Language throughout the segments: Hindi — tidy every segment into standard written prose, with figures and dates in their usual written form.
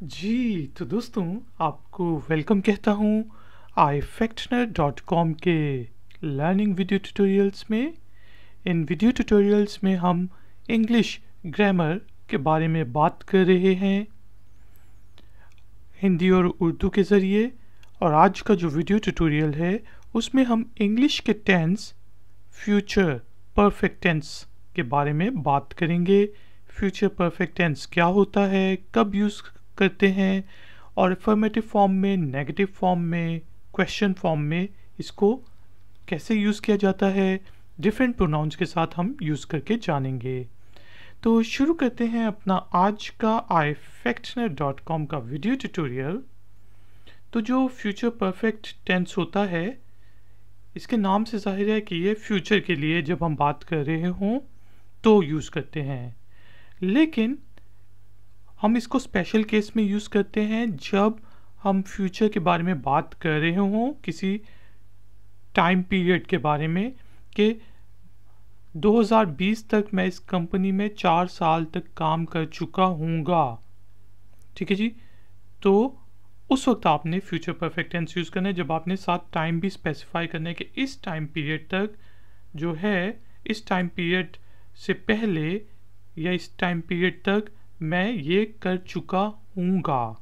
जी, तो दोस्तों आपको वेलकम कहता हूँ ifactner.com के लर्निंग वीडियो ट्यूटोरियल्स में। इन वीडियो ट्यूटोरियल्स में हम इंग्लिश ग्रामर के बारे में बात कर रहे हैं हिंदी और उर्दू के ज़रिए। और आज का जो वीडियो ट्यूटोरियल है उसमें हम इंग्लिश के टेंस, फ्यूचर परफेक्ट टेंस के बारे में बात करेंगे। फ्यूचर परफेक्ट टेंस क्या होता है, कब यूज़ करते हैं और अफर्मेटिव फॉर्म में, नेगेटिव फॉर्म में, क्वेश्चन फॉर्म में इसको कैसे यूज़ किया जाता है, डिफरेंट प्रोनाउंस के साथ हम यूज़ करके जानेंगे। तो शुरू करते हैं अपना आज का ifactner.com का वीडियो ट्यूटोरियल। तो जो फ्यूचर परफेक्ट टेंस होता है, इसके नाम से जाहिर है कि ये फ्यूचर के लिए जब हम बात कर रहे हों तो यूज़ करते हैं, लेकिन हम इसको स्पेशल केस में यूज़ करते हैं जब हम फ्यूचर के बारे में बात कर रहे हों, किसी टाइम पीरियड के बारे में कि 2020 तक मैं इस कंपनी में 4 साल तक काम कर चुका हूँगा। ठीक है जी। तो उस वक्त आपने फ्यूचर परफेक्ट टेंस यूज़ करना है, जब आपने साथ टाइम भी स्पेसिफाई करना है कि इस टाइम पीरियड तक जो है, इस टाइम पीरियड से पहले या इस टाइम पीरियड तक मैं ये कर चुका हूँगा।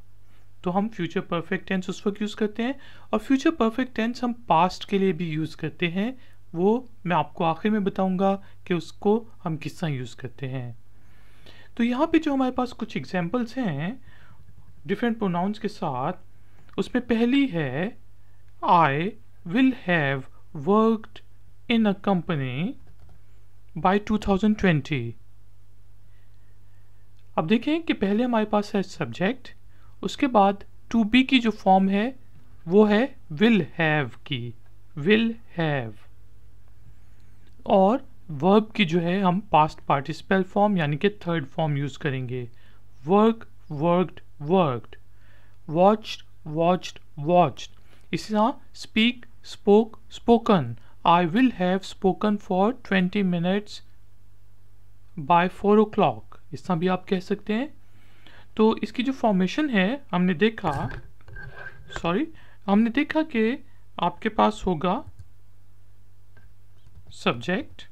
तो हम फ्यूचर परफेक्ट टेंस उस वक्त यूज़ करते हैं। और फ्यूचर परफेक्ट टेंस हम पास्ट के लिए भी यूज़ करते हैं, वो मैं आपको आखिर में बताऊँगा कि उसको हम किस तरह यूज़ करते हैं। तो यहाँ पे जो हमारे पास कुछ एग्जांपल्स हैं डिफरेंट प्रोनाउंस के साथ, उसमें पहली है आई will have worked in a company by 2020। अब देखें कि पहले हमारे पास है सब्जेक्ट, उसके बाद टू बी की जो फॉर्म है वो है विल हैव की, विल हैव। और वर्ब की जो है हम पास्ट पार्टिसिपल फॉर्म यानी कि थर्ड फॉर्म यूज़ करेंगे। Work, worked, worked, watched, watched, watched. इसी तरह speak, spoke, spoken. I will have spoken for 20 minutes bye 4 o'clock। इस तरह भी आप कह सकते हैं। तो इसकी जो फॉर्मेशन है हमने देखा कि आपके पास होगा सब्जेक्ट,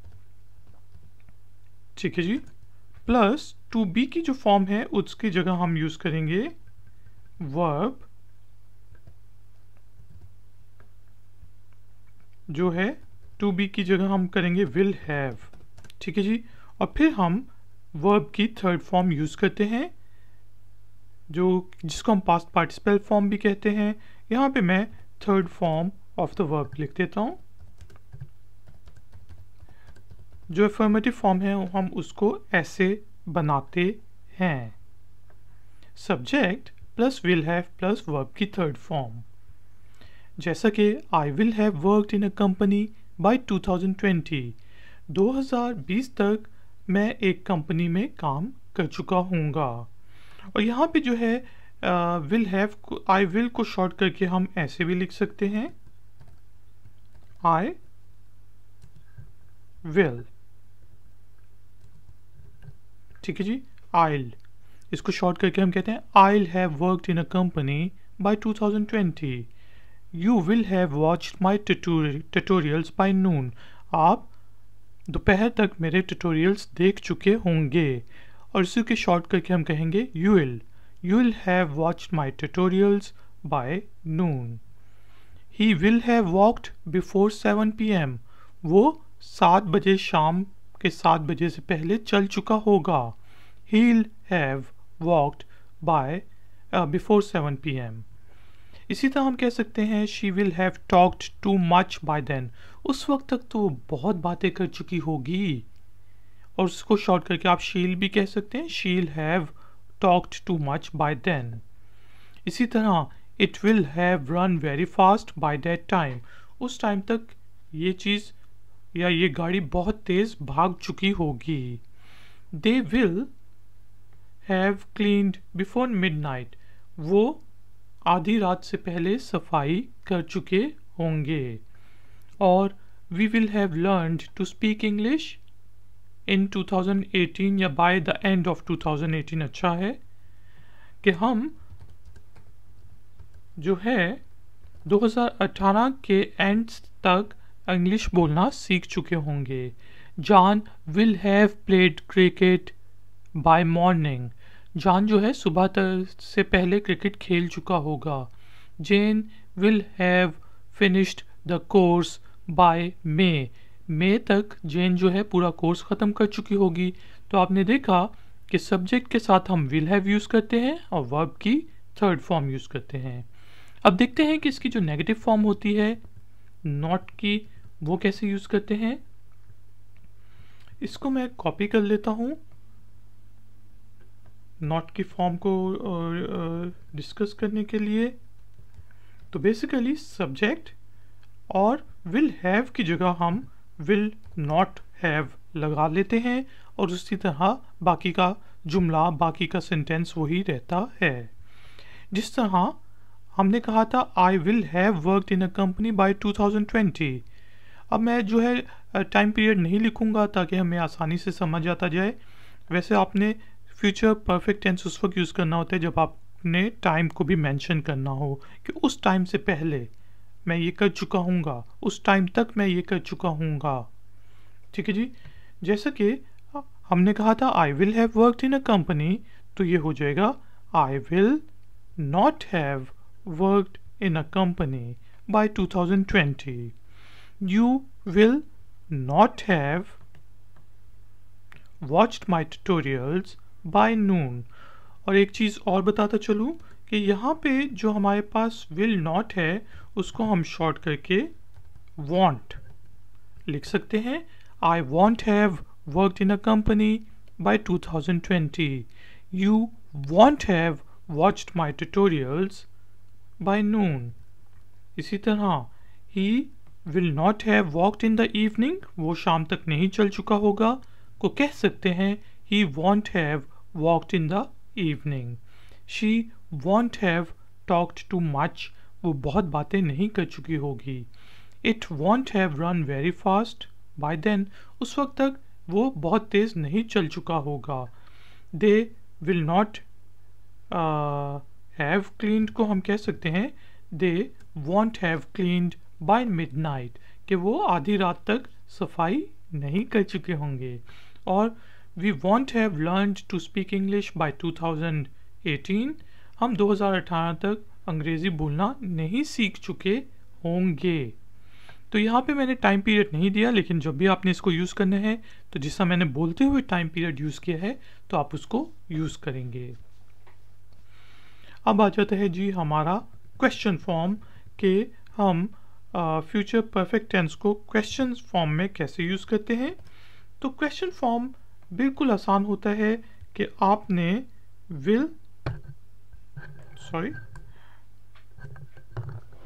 ठीक है जी, प्लस टू बी की जो फॉर्म है उसकी जगह हम यूज करेंगे वर्ब, जो है टू बी की जगह हम करेंगे विल हैव। ठीक है जी। और फिर हम वर्ब की थर्ड फॉर्म यूज़ करते हैं जिसको हम पास्ट पार्टिसिपल फॉर्म भी कहते हैं। यहाँ पे मैं third form of the verb लिख देता हूँ। जो अफर्मेटिव फॉर्म है हम उसको ऐसे बनाते हैं, subject plus will have plus verb की थर्ड फॉर्म। जैसा कि आई will have worked in a company by 2020। 2020 तक मैं एक कंपनी में काम कर चुका हूँगा। और यहाँ पे जो है विल हैव को, आई विल को शॉर्ट करके हम ऐसे भी लिख सकते हैं, आई विल। ठीक है जी। आइल, इसको शॉर्ट करके हम कहते हैं I'll have worked in a company by 2020। You will have watched my tutorials by noon. आप दोपहर तक मेरे ट्यूटोरियल्स देख चुके होंगे। और इसी के शॉर्ट करके हम कहेंगे you will have watched my tutorials by Noon. He will have walked before 7 PM। वो 7 बजे, शाम के 7 बजे से पहले चल चुका होगा। He'll have walked by before 7 PM। इसी तरह हम कह सकते हैं she will have talked too much by then. उस वक्त तक तो वो बहुत बातें कर चुकी होगी। और उसको शॉर्ट करके आप शील भी कह सकते हैं, she'll have talked too much by then. इसी तरह it will have run very fast by that time. उस टाइम तक ये चीज़ या ये गाड़ी बहुत तेज़ भाग चुकी होगी। They will have cleaned before midnight. वो आधी रात से पहले सफाई कर चुके होंगे। और we will have learned to speak English in 2018 या बाय द एंड ऑफ 2018। अच्छा है कि हम जो है 2018 के एंड तक इंग्लिश बोलना सीख चुके होंगे। John will have played cricket by morning. John जो है सुबह से पहले क्रिकेट खेल चुका होगा। Jane will have finished the course by May तक जेन जो है पूरा कोर्स ख़त्म कर चुकी होगी। तो आपने देखा कि सब्जेक्ट के साथ हम विल हैव यूज़ करते हैं और वर्ब की थर्ड फॉर्म यूज़ करते हैं। अब देखते हैं कि इसकी जो नेगेटिव फॉर्म होती है नॉट की, वो कैसे यूज़ करते हैं। इसको मैं कॉपी कर लेता हूँ नॉट की फॉर्म को डिस्कस करने के लिए। तो बेसिकली सब्जेक्ट और विल हैव की जगह हम विल नॉट हैव लगा लेते हैं और उसी तरह बाकी का जुमला, बाकी का सेंटेंस वही रहता है। जिस तरह हमने कहा था आई will have worked in a company by 2020। अब मैं जो है टाइम पीरियड नहीं लिखूंगा ताकि हमें आसानी से समझ आता जाए। वैसे आपने फ्यूचर परफेक्ट टेंस उस वक्त यूज़ करना होता है जब आपने टाइम को भी मेंशन करना हो कि उस टाइम से पहले मैं ये कर चुका हूँगा, उस टाइम तक मैं ये कर चुका हूँगा। ठीक है जी। जैसा कि हमने कहा था आई will have worked in a company, तो ये हो जाएगा I will not have worked in a company by 2020। You will not have watched my tutorials by noon। और एक चीज़ और बताता चलूँ कि यहाँ पे जो हमारे पास will not है उसको हम शॉर्ट करके want लिख सकते हैं। I won't have worked in a company by 2020। You won't have watched my tutorials by noon। इसी तरह he will not have walked in the evening, वो शाम तक नहीं चल चुका होगा, को कह सकते हैं he won't have walked in the evening। she won't have talked too much, वो बहुत बातें नहीं कर चुकी होगी। it won't have run very fast by then, उस वक्त तक वो बहुत तेज़ नहीं चल चुका होगा। they will not have cleaned को हम कह सकते हैं they won't have cleaned by midnight, कि वो आधी रात तक सफाई नहीं कर चुके होंगे। और we won't have learned to speak English by 2018, हम 2018 तक अंग्रेज़ी बोलना नहीं सीख चुके होंगे। तो यहाँ पे मैंने टाइम पीरियड नहीं दिया, लेकिन जब भी आपने इसको यूज़ करना है तो जिसका मैंने बोलते हुए टाइम पीरियड यूज़ किया है तो आप उसको यूज़ करेंगे। अब आ जाता है जी हमारा क्वेश्चन फॉर्म के हम फ्यूचर परफेक्ट टेंस को क्वेश्चन फॉर्म में कैसे यूज़ करते हैं। तो क्वेश्चन फॉर्म बिल्कुल आसान होता है कि आपने विल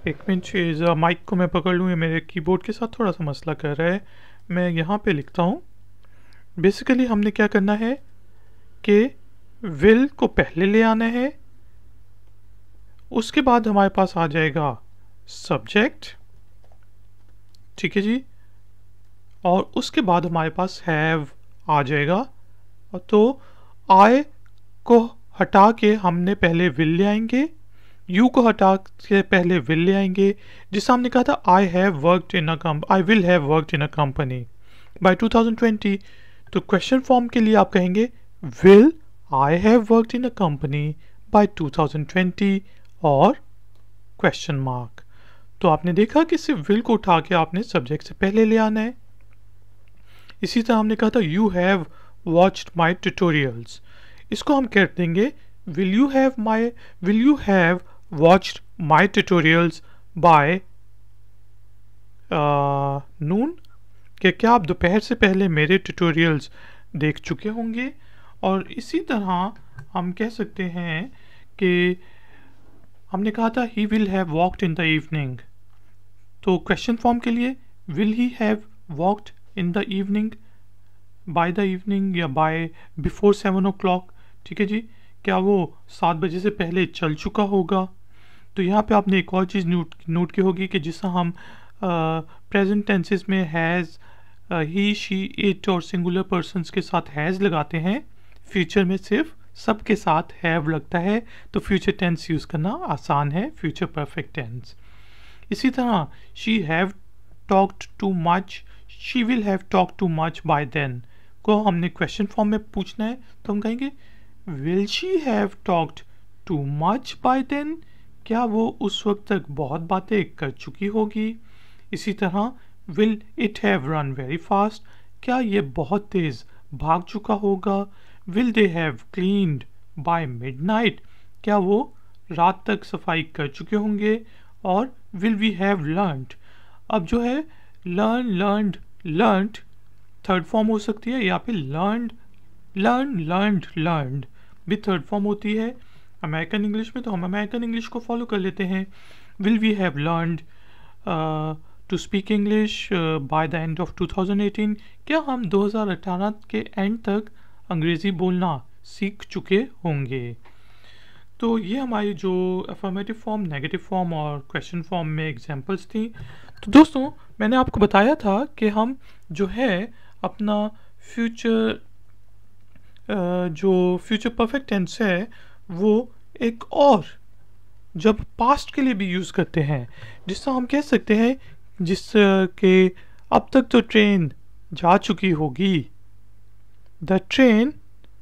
एक मिनट माइक को मैं पकड़ लूँ, ये मेरे कीबोर्ड के साथ थोड़ा सा मसला कर रहा है। मैं यहाँ पे लिखता हूँ। बेसिकली हमने क्या करना है कि विल को पहले ले आना है, उसके बाद हमारे पास आ जाएगा सब्जेक्ट, ठीक है जी, और उसके बाद हमारे पास हैव आ जाएगा। तो आई को हटा के हमने पहले विल ले आएंगे, यू को हटा के पहले विल ले आएंगे। जिससे हमने कहा था I have worked in a I will have worked in a company by 2020, तो क्वेश्चन फॉर्म के लिए आप कहेंगे will I have worked in a company by 2020 और क्वेश्चन मार्क। तो आपने देखा कि सिर्फ विल को उठा के आपने सब्जेक्ट से पहले ले आना है। इसी तरह हमने कहा था you have watched my tutorials, इसको हम कह देंगे will you have watched my tutorials by नून, कि क्या आप दोपहर से पहले मेरे ट्यूटोरियल्स देख चुके होंगे। और इसी तरह हम कह सकते हैं कि हमने कहा था ही will have walked in the evening, तो क्वेश्चन फॉर्म के लिए will he have walked in the evening, by the evening या बाय बिफोर 7 o'clock, ठीक है जी, क्या वो 7 बजे से पहले चल चुका होगा। तो यहाँ पे आपने एक और चीज़ नोट की होगी कि जिससे हम प्रेजेंट टेंसेस में हैज़, ही, शी, इट और सिंगुलर पर्सन्स के साथ हैज़ लगाते हैं, फ्यूचर में सिर्फ सब के साथ हैव लगता है तो फ्यूचर टेंस यूज़ करना आसान है, फ्यूचर परफेक्ट टेंस। इसी तरह she have talked too much, she will have talked too much by then को हमने क्वेश्चन फॉर्म में पूछना है तो हम कहेंगे will she have talked too much by then, क्या वो उस वक्त तक बहुत बातें कर चुकी होगी। इसी तरह will it have run very fast, क्या ये बहुत तेज़ भाग चुका होगा। Will they have cleaned by midnight, क्या वो रात तक सफाई कर चुके होंगे। और विल वी हैव लर्नड, अब जो है learn, learned, learned third form हो सकती है, या फिर लर्नड, लर्न, लर्नड, लर्नड भी थर्ड फॉर्म होती है अमेरिकन इंग्लिश में, तो हम अमेरिकन इंग्लिश को फॉलो कर लेते हैं। Will we have learned to speak English by the end of 2018, क्या हम 2018 के एंड तक अंग्रेज़ी बोलना सीख चुके होंगे। तो ये हमारी जो अफर्मेटिव फॉर्म, नेगेटिव फॉर्म और क्वेश्चन फॉर्म में एग्जांपल्स थी। तो दोस्तों मैंने आपको बताया था कि हम जो है अपना फ्यूचर जो फ्यूचर परफेक्ट टेंस है वो एक और जब पास्ट के लिए भी यूज़ करते हैं, जिससे हम कह सकते हैं जिसके अब तक तो ट्रेन जा चुकी होगी, the train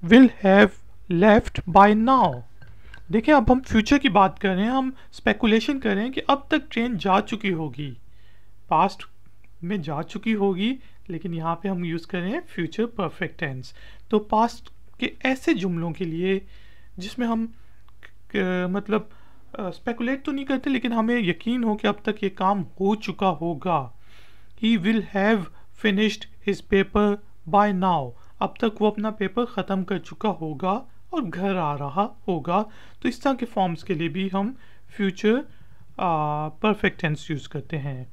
will have left by now. देखिए अब हम फ्यूचर की बात कर रहे हैं, हम स्पेकुलेशन कर रहे हैं कि अब तक ट्रेन जा चुकी होगी, पास्ट में जा चुकी होगी, लेकिन यहाँ पे हम यूज़ कर रहे हैं फ्यूचर परफेक्ट टेंस। तो पास्ट के ऐसे जुमलों के लिए जिसमें हम मतलब स्पेकुलेट तो नहीं करते, लेकिन हमें यकीन हो कि अब तक ये काम हो चुका होगा। He will have finished his paper by now, अब तक वो अपना पेपर ख़त्म कर चुका होगा और घर आ रहा होगा। तो इस तरह के फॉर्म्स के लिए भी हम फ्यूचर परफेक्ट टेंस यूज़ करते हैं।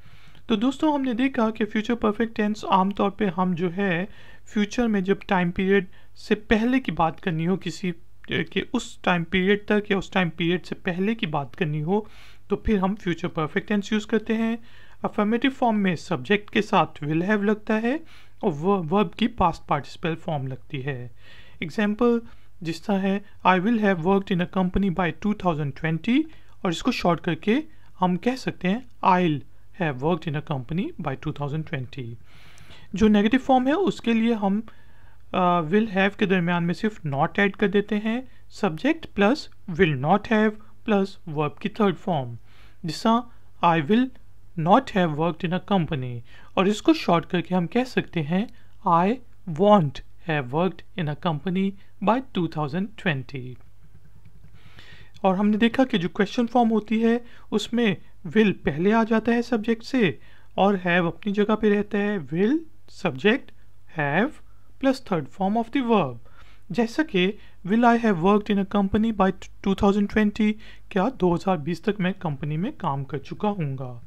तो दोस्तों हमने देखा कि फ्यूचर परफेक्ट टेंस आमतौर पे हम जो है फ्यूचर में जब टाइम पीरियड से पहले की बात करनी हो, किसी कि उस टाइम पीरियड तक या उस टाइम पीरियड से पहले की बात करनी हो, तो फिर हम फ्यूचर परफेक्ट टेंस यूज़ करते हैं। अफर्मेटिव फॉर्म में सब्जेक्ट के साथ विल हैव लगता है और वर्ब की पास्ट पार्टिसिपल फॉर्म लगती है। एग्जाम्पल जिस तरह है आई will have worked in a company by 2020, और इसको शॉर्ट करके हम कह सकते हैं I have worked in a company by 2020। जो नेगेटिव फॉर्म है उसके लिए हम विल हैव के दरमियान में सिर्फ नॉट ऐड कर देते हैं, subject plus will not have plus verb की थर्ड फॉर्म, जिसका I will not have worked in a company, और इसको शॉर्ट करके हम कह सकते हैं I want have worked in a company by 2020। और हमने देखा कि जो क्वेश्चन फॉर्म होती है उसमें विल पहले आ जाता है सब्जेक्ट से और हैव अपनी जगह पे रहता है, will subject have plus third form of the verb. जैसा कि will I have worked in a company by 2020, क्या 2020 तक मैं कंपनी में काम कर चुका हूँगा।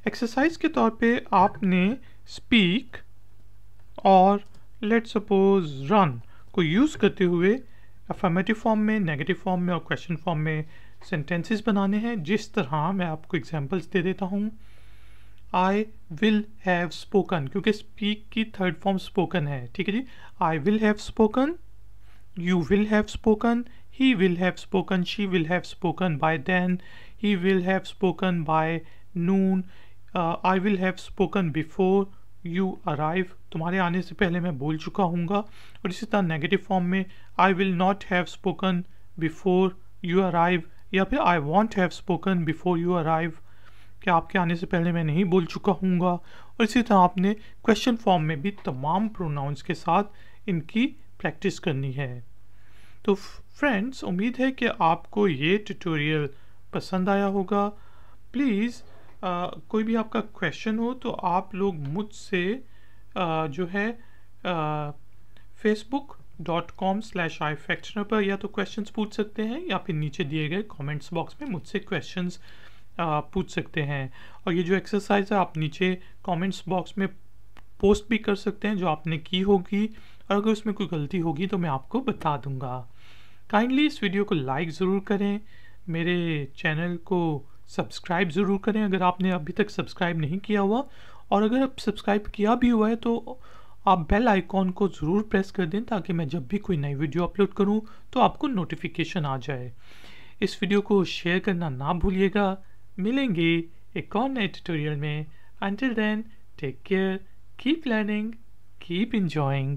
एक्सरसाइज के तौर पे आपने स्पीक और लेट सपोज रन को यूज़ करते हुए अफर्मेटिव फॉर्म में, नेगेटिव फॉर्म में और क्वेश्चन फॉर्म में सेंटेंसेस बनाने हैं। जिस तरह मैं आपको एग्जांपल्स दे देता हूँ। आई विल हैव स्पोकन, क्योंकि स्पीक की थर्ड फॉर्म स्पोकन है, ठीक है जी। I will have spoken, you will have spoken, he will have spoken, she will have spoken by then, he will have spoken by noon, I will have spoken before you arrive, तुम्हारे आने से पहले मैं बोल चुका हूँगा। और इसी तरह नेगेटिव फॉर्म में I will not have spoken before you arrive, या फिर I want have spoken before you arrive, कि आपके आने से पहले मैं नहीं बोल चुका हूँगा। और इसी तरह आपने क्वेश्चन फॉर्म में भी तमाम प्रोनाउंस के साथ इनकी प्रैक्टिस करनी है। तो फ्रेंड्स, उम्मीद है कि आपको ये ट्यूटोरियल पसंद आया होगा। प्लीज़ कोई भी आपका क्वेश्चन हो तो आप लोग मुझसे जो है facebook.com/ifactioner पर या तो क्वेश्चंस पूछ सकते हैं, या फिर नीचे दिए गए कमेंट्स बॉक्स में मुझसे क्वेश्चंस पूछ सकते हैं। और ये जो एक्सरसाइज है आप नीचे कमेंट्स बॉक्स में पोस्ट भी कर सकते हैं जो आपने की होगी, और अगर उसमें कोई गलती होगी तो मैं आपको बता दूंगा। काइंडली इस वीडियो को लाइक ज़रूर करें, मेरे चैनल को सब्सक्राइब ज़रूर करें अगर आपने अभी तक सब्सक्राइब नहीं किया हुआ, और अगर आप सब्सक्राइब किया भी हुआ है तो आप बेल आइकॉन को ज़रूर प्रेस कर दें ताकि मैं जब भी कोई नई वीडियो अपलोड करूं तो आपको नोटिफिकेशन आ जाए। इस वीडियो को शेयर करना ना भूलिएगा। मिलेंगे एक और नए ट्यूटोरियल में। Until then, take care, keep learning, keep enjoying.